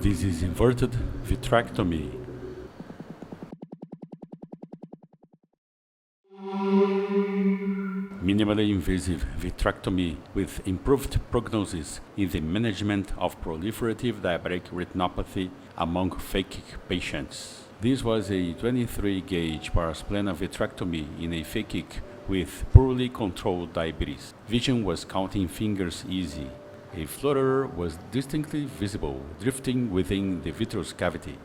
This is inverted vitrectomy. Minimally invasive vitrectomy with improved prognosis in the management of proliferative diabetic retinopathy among phakic patients. This was a 23-gauge parasplanal vitrectomy in a phakic with poorly controlled diabetes. Vision was counting fingers easy. A flutter was distinctly visible, drifting within the vitreous cavity.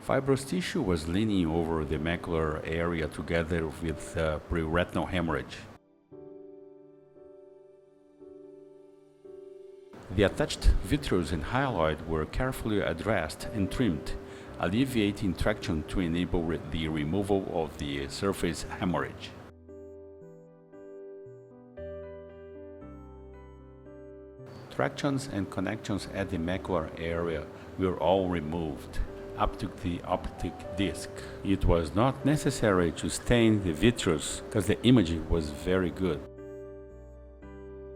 Fibrous tissue was leaning over the macular area together with pre-retinal hemorrhage. The attached vitreous and hyaloid were carefully addressed and trimmed, alleviating traction to enable the removal of the surface hemorrhage. Tractions and connections at the macular area were all removed up to the optic disc. It was not necessary to stain the vitreous because the imaging was very good.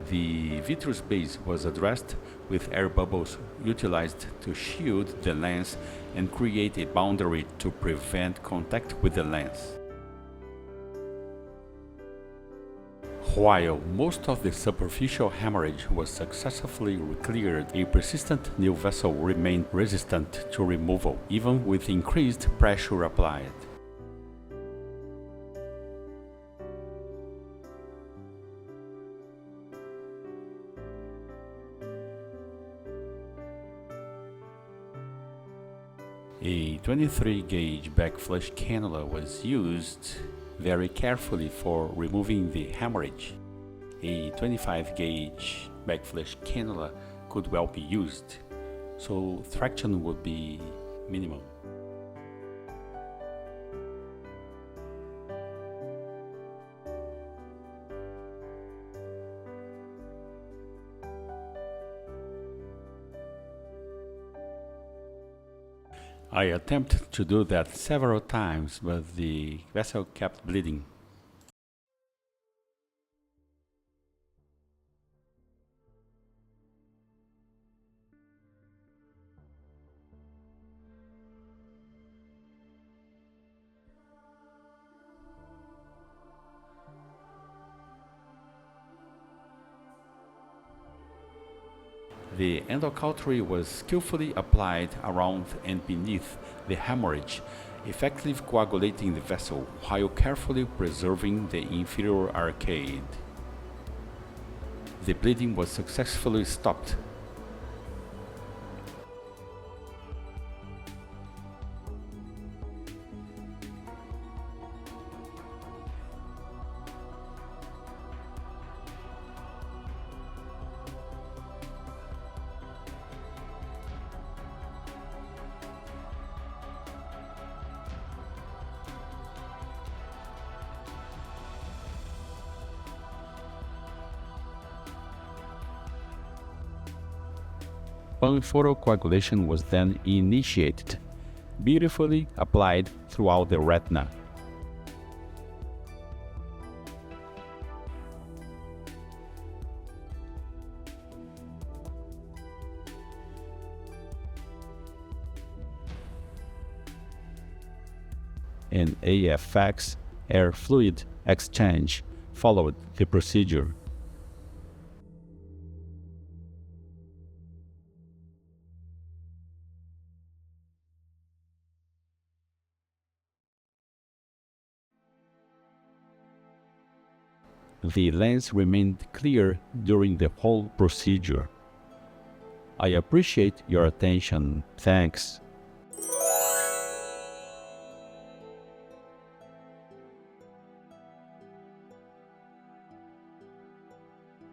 The vitreous base was addressed with air bubbles utilized to shield the lens and create a boundary to prevent contact with the lens. While most of the superficial hemorrhage was successfully cleared, a persistent new vessel remained resistant to removal, even with increased pressure applied. A 23-gauge backflash cannula was used very carefully for removing the hemorrhage. A 25-gauge backflash cannula could well be used, so traction would be minimal. I attempted to do that several times, but the vessel kept bleeding. The endocautery was skillfully applied around and beneath the hemorrhage, effectively coagulating the vessel while carefully preserving the inferior arcade. The bleeding was successfully stopped. Photocoagulation was then initiated, beautifully applied throughout the retina. An AFX air fluid exchange followed the procedure. The lens remained clear during the whole procedure. I appreciate your attention. Thanks.